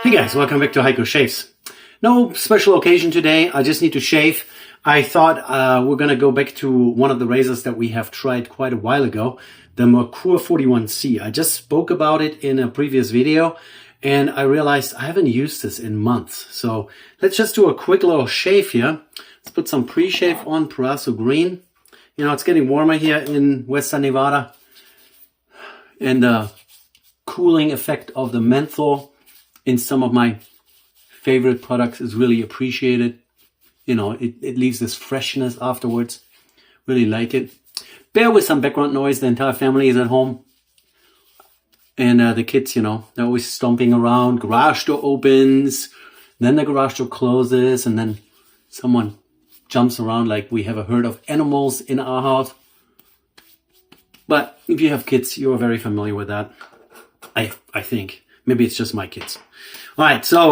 Hey guys, welcome back to Heiko Shaves. No special occasion today, I just need to shave. I thought we're gonna go back to one of the razors that we have tried quite a while ago, the Merkur 41C. I just spoke about it in a previous video and I realized I haven't used this in months. So let's just do a quick little shave here. Let's put some pre-shave on, Paraso Green. You know, it's getting warmer here in Western Nevada. And the cooling effect of the menthol in some of my favorite products is really appreciated. You know, it leaves this freshness afterwards. Really like it. Bear with some background noise. The entire family is at home. And the kids, you know, they're always stomping around. Garage door opens. Then the garage door closes. And then someone jumps around like we have a herd of animals in our house. But if you have kids, you are very familiar with that. I think. Maybe it's just my kids. All right, so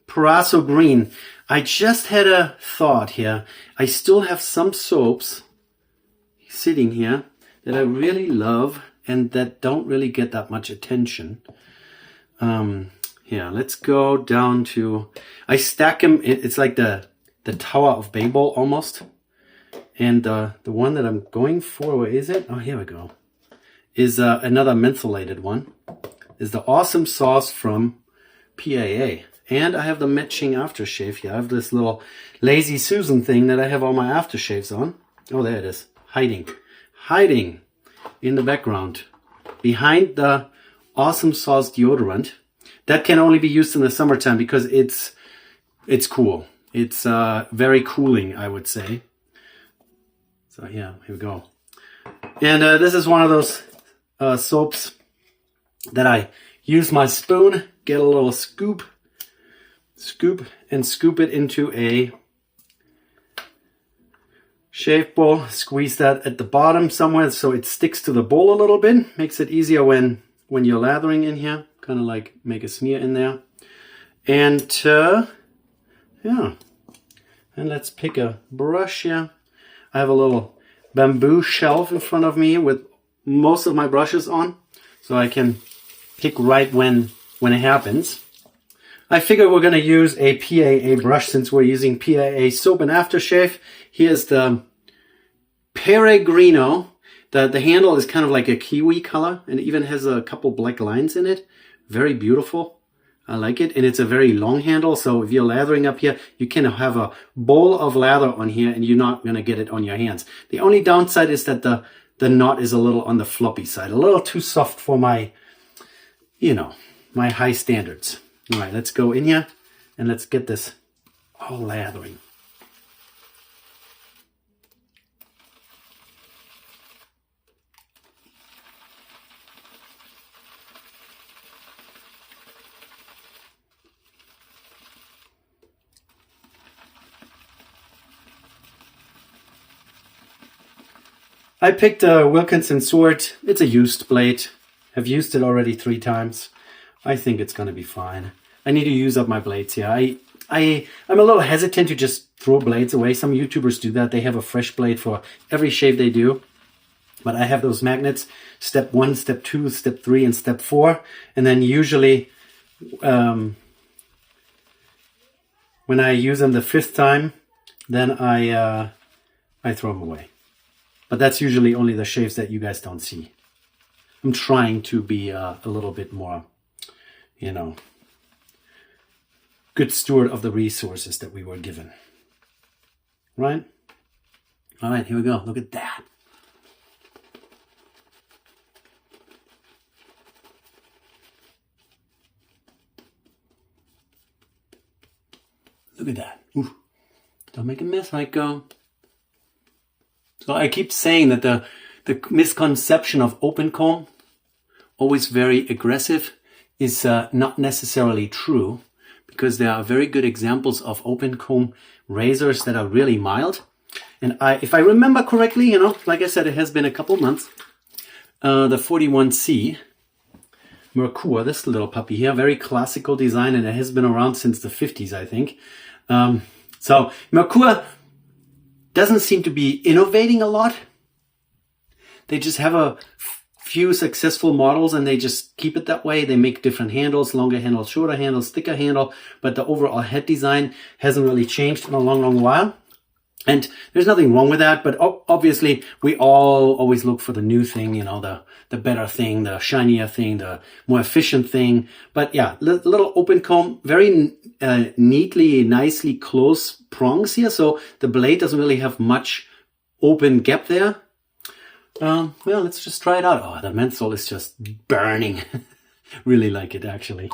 Paraso Green. I just had a thought here. I still have some soaps sitting here that I really love and that don't really get that much attention. Here, let's go down to... I stack them. It's like the Tower of Babel almost. And the one that I'm going for, where is it? Oh, here we go. Is another mentholated one. Is the Awesome Sauce from PAA. And I have the matching aftershave here. I have this little Lazy Susan thing that I have all my aftershaves on. Oh, there it is. Hiding in the background. Behind the Awesome Sauce deodorant. That can only be used in the summertime because it's cool. It's very cooling, I would say. So yeah, here we go. And this is one of those soaps that I use my spoon, get a little scoop, and scoop it into a shave bowl. Squeeze that at the bottom somewhere so it sticks to the bowl a little bit. Makes it easier when you're lathering in here. Kind of like make a smear in there. And yeah. And let's pick a brush here. I have a little bamboo shelf in front of me with most of my brushes on. So I can pick right when it happens. I figure we're going to use a PAA brush since we're using PAA soap and aftershave. Here's the Peregrino. The handle is kind of like a kiwi color and it even has a couple black lines in it. Very beautiful. I like it. And it's a very long handle. So if you're lathering up here, you can have a bowl of lather on here and you're not going to get it on your hands. The only downside is that the knot is a little on the floppy side. A little too soft for my, you know, my high standards. All right, let's go in here and let's get this all lathering. I picked a Wilkinson sword. It's a used blade. I've used it already 3 times. I think it's going to be fine. I need to use up my blades here. I'm a little hesitant to just throw blades away. Some YouTubers do that. They have a fresh blade for every shave they do. But I have those magnets, step 1, step 2, step 3, and step 4. And then usually when I use them the 5th time, then I throw them away. But that's usually only the shaves that you guys don't see. I'm trying to be a little bit more, you know, good steward of the resources that we were given. Right? All right, here we go. Look at that. Look at that. Ooh. Don't make a mess, Heiko. So I keep saying that the misconception of open comb, always very aggressive, is not necessarily true, because there are very good examples of open comb razors that are really mild. And if I remember correctly, you know, like I said, it has been a couple months. The 41C Merkur, this little puppy here, very classical design, and it has been around since the 50s, I think. So Merkur doesn't seem to be innovating a lot. They just have a few successful models and they just keep it that way. They make different handles, longer handles, shorter handles, thicker handle, but the overall head design hasn't really changed in a long, long while. And there's nothing wrong with that, but obviously we all always look for the new thing, you know, the better thing, the shinier thing, the more efficient thing. But yeah, little open comb, very neatly, nicely close prongs here. So the blade doesn't really have much open gap there. Well, let's just try it out. Oh, the menthol is just burning. Really like it, actually.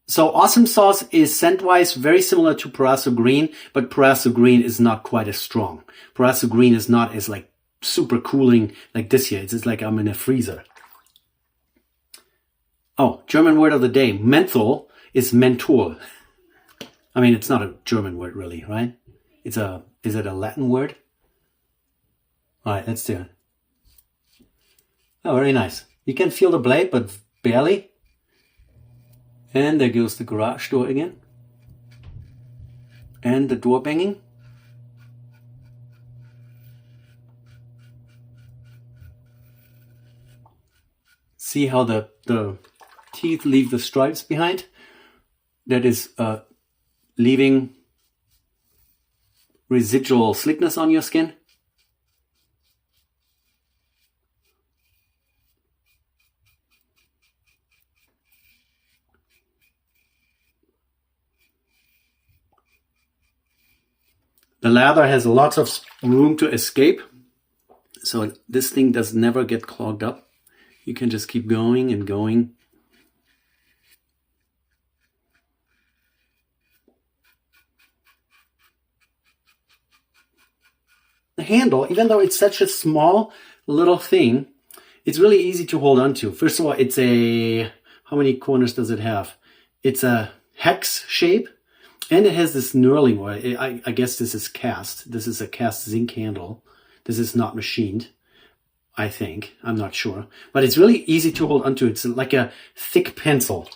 So Awesome Sauce is scent-wise very similar to Proraso Green, but Proraso Green is not quite as strong. Proraso Green is not as like super cooling like this here. It's just like I'm in a freezer. Oh, German word of the day. Menthol is menthol. I mean, it's not a German word really, right? Is it a Latin word? All right, let's do it. Oh, very nice. You can feel the blade, but barely. And there goes the garage door again. And the door banging. See how the teeth leave the stripes behind? That is leaving residual slickness on your skin. The lather has lots of room to escape, so this thing does never get clogged up. You can just keep going and going. The handle, even though it's such a small little thing, it's really easy to hold on to. First of all, it's a, how many corners does it have? It's a hex shape. And it has this knurling, I guess this is cast. This is a cast zinc handle. This is not machined, I think. I'm not sure. But it's really easy to hold onto. It's like a thick pencil.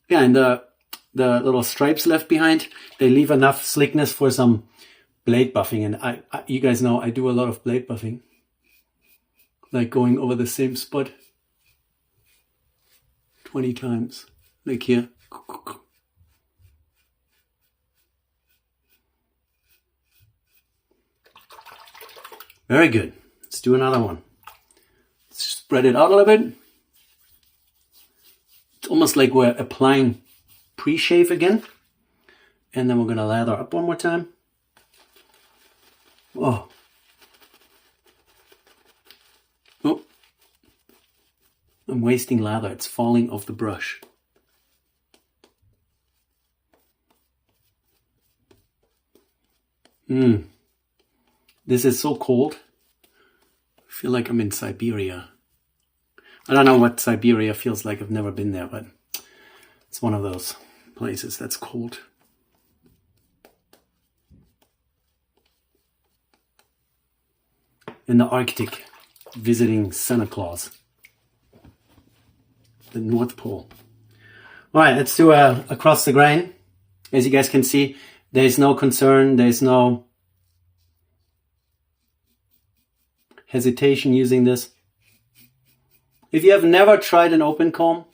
Yeah, and the little stripes left behind, they leave enough slickness for some blade buffing. And you guys know I do a lot of blade buffing. Like going over the same spot 20 times, like here. Very good. Let's do another one. Let's spread it out a little bit. It's almost like we're applying pre-shave again. And then we're going to lather up one more time. Oh. Oh, I'm wasting lather. It's falling off the brush. This is so cold. I feel like I'm in Siberia. I don't know what Siberia feels like. I've never been there, but it's one of those places that's cold. In the Arctic. Visiting Santa Claus, the North Pole. All right, let's do across the grain. As you guys can see, there's no concern, there's no hesitation using this. If you have never tried an open comb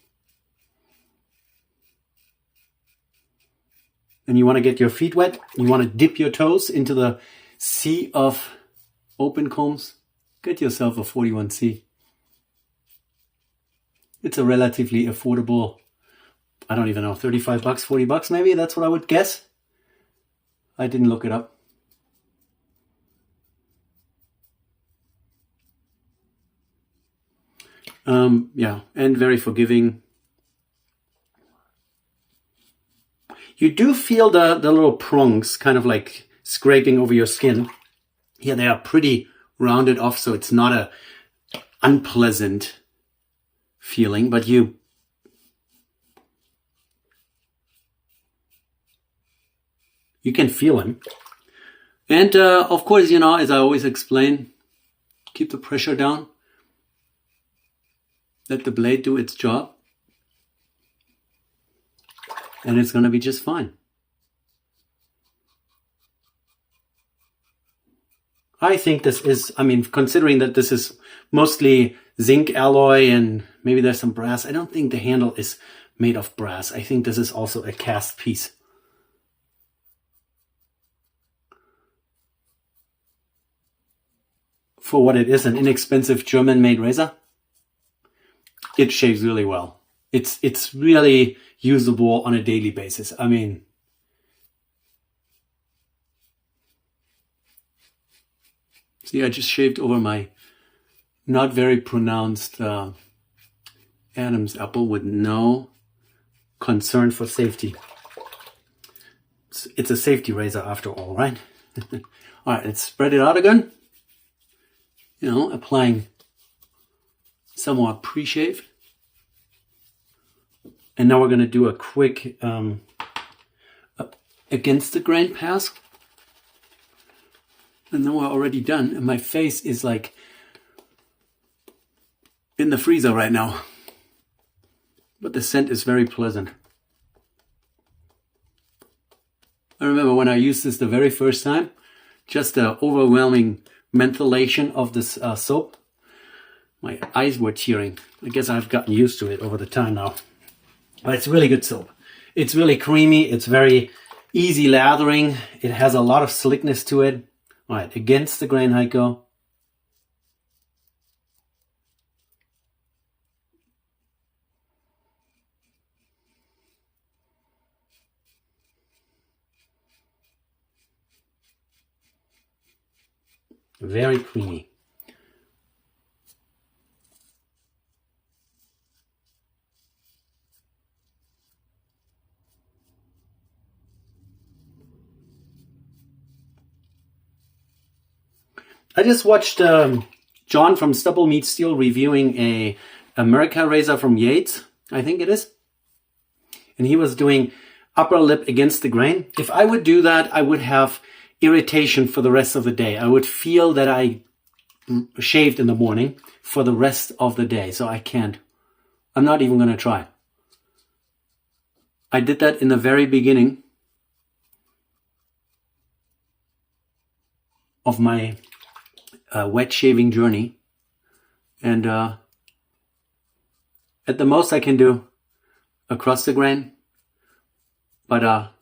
and you want to get your feet wet, you want to dip your toes into the sea of open combs, get yourself a 41C. It's a relatively affordable, I don't even know, 35 bucks, 40 bucks maybe. That's what I would guess. I didn't look it up. Yeah, and very forgiving. You do feel the little prongs kind of like scraping over your skin. Yeah, they are pretty rounded off, so it's not a unpleasant feeling, but you can feel them. And of course, you know, as I always explain, keep the pressure down. Let the blade do its job. And it's going to be just fine. I think this is, I mean, considering that this is mostly zinc alloy and maybe there's some brass, I don't think the handle is made of brass. I think this is also a cast piece. For what it is, an inexpensive German-made razor, it shaves really well. It's really usable on a daily basis. I mean, see, I just shaved over my not very pronounced Adam's apple with no concern for safety. It's a safety razor after all, right? All right, let's spread it out again. You know, applying some more pre-shave. And now we're going to do a quick against the grain pass. And then we're already done. And my face is like in the freezer right now. But the scent is very pleasant. I remember when I used this the very first time, just the overwhelming mentholation of this soap. My eyes were tearing. I guess I've gotten used to it over the time now. But it's really good soap. It's really creamy. It's very easy lathering. It has a lot of slickness to it. All right, against the grain, Heiko. Very creamy. I just watched John from Stubble Meets Steel reviewing a Merkur razor from Yates, I think it is. And he was doing upper lip against the grain. If I would do that, I would have irritation for the rest of the day. I would feel that I shaved in the morning for the rest of the day. So I can't. I'm not even going to try. I did that in the very beginning of my wet shaving journey. And at the most I can do across the grain. But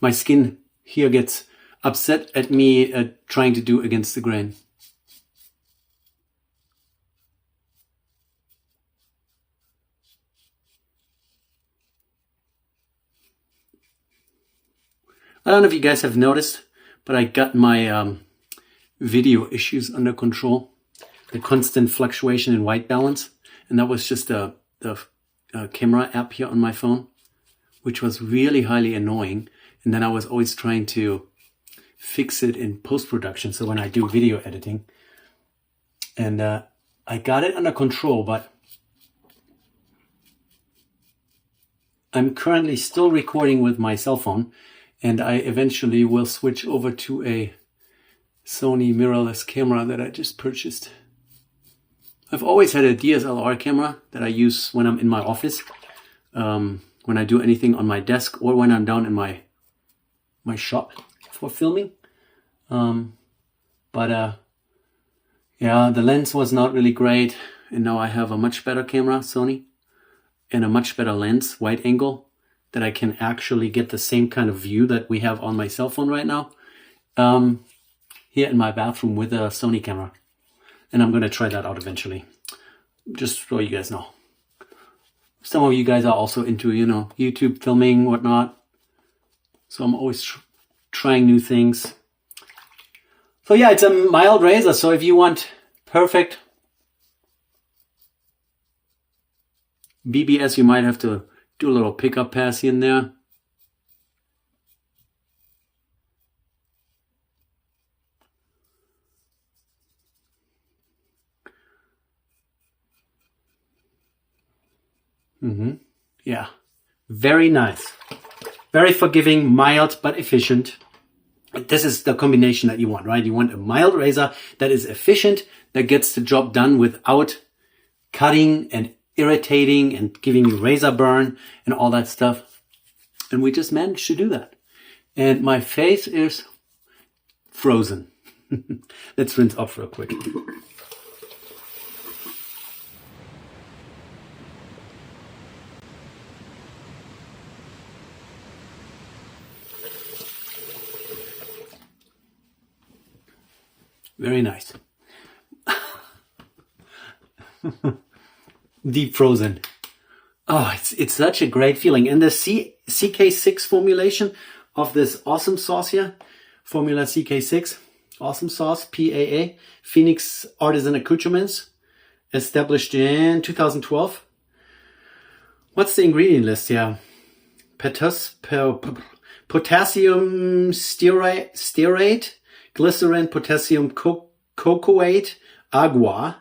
my skin here gets upset at me trying to do against the grain. I don't know if you guys have noticed, but I got my video issues under control. The constant fluctuation in white balance. And that was just the camera app here on my phone, which was really highly annoying. And then I was always trying to fix it in post-production, so when I do video editing. And I got it under control, but I'm currently still recording with my cell phone, and I eventually will switch over to a Sony mirrorless camera that I just purchased. I've always had a DSLR camera that I use when I'm in my office, when I do anything on my desk, or when I'm down in my shop for filming. Yeah, the lens was not really great, and now I have a much better camera, Sony, and a much better lens, wide angle, that I can actually get the same kind of view that we have on my cell phone right now, here in my bathroom with a Sony camera. And I'm going to try that out eventually, just so you guys know. Some of you guys are also into, YouTube filming, whatnot. So I'm always trying new things. So yeah, it's a mild razor. So if you want perfect BBS, you might have to do a little pickup pass in there. Yeah, very nice. Very forgiving, mild, but efficient. This is the combination that you want, right? You want a mild razor that is efficient, that gets the job done without cutting and irritating and giving you razor burn and all that stuff. And we just managed to do that. And my face is frozen. Let's rinse off real quick. Very nice. Deep frozen. Oh, it's such a great feeling. And the CK6 formulation of this awesome sauce here, Formula CK6, awesome sauce, PAA, Phoenix Artisan Accoutrements, established in 2012. What's the ingredient list here? Potassium stearate, glycerin, potassium cocoate, agua,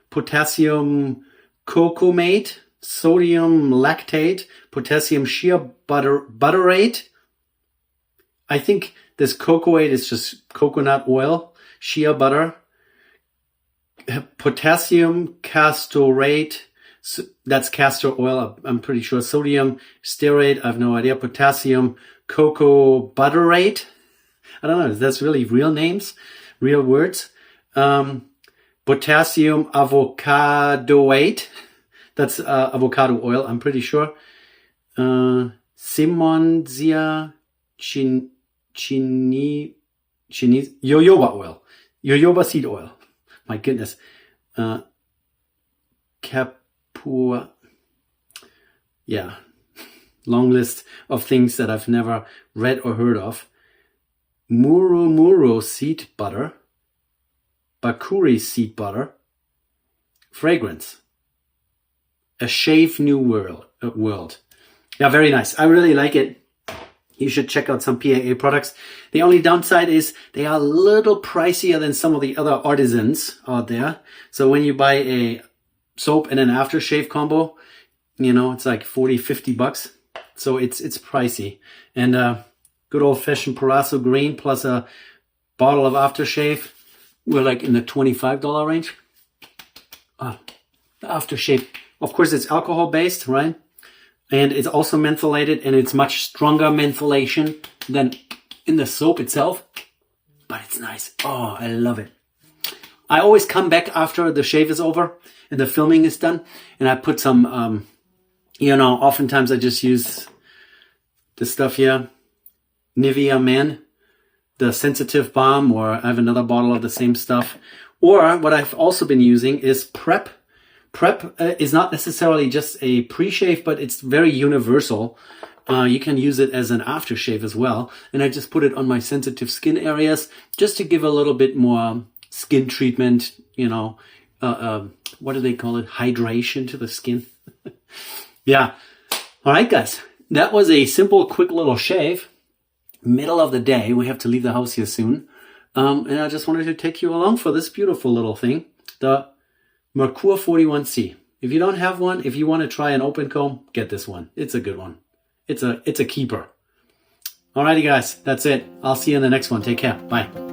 potassium cocomate, sodium lactate, potassium shea butterate. I think this cocoate is just coconut oil, shea butter, potassium castorate, that's castor oil, I'm pretty sure, sodium stearate, I have no idea, potassium cocoa butterate. I don't know, that's really real names, real words. Potassium avocadoate, that's avocado oil, I'm pretty sure. Simonsia jojoba oil, jojoba seed oil. My goodness. Capua. Yeah. Long list of things that I've never read or heard of. Muro seed butter. Bakuri seed butter. Fragrance. A shave new world. Yeah, very nice. I really like it. You should check out some PAA products. The only downside is they are a little pricier than some of the other artisans out there. So when you buy a soap and an aftershave combo, you know, it's like 40, 50 bucks. So it's pricey. And good old fashioned Parasso green plus a bottle of aftershave, we're like in the $25 range. The aftershave, of course, it's alcohol based, right? And it's also mentholated, and it's much stronger mentholation than in the soap itself. But it's nice. Oh, I love it. I always come back after the shave is over and the filming is done, and I put some, oftentimes I just use this stuff here, Nivea Men, the sensitive balm, or I have another bottle of the same stuff. Or what I've also been using is Prep. Prep is not necessarily just a pre-shave, but it's very universal. You can use it as an aftershave as well. And I just put it on my sensitive skin areas just to give a little bit more skin treatment, what do they call it? Hydration to the skin. Yeah. All right, guys. That was a simple, quick little shave. Middle of the day. We have to leave the house here soon. And I just wanted to take you along for this beautiful little thing. The Merkur 41C. If you don't have one, if you want to try an open comb, get this one. It's a good one. It's a keeper. Alrighty guys, that's it. I'll see you in the next one. Take care. Bye.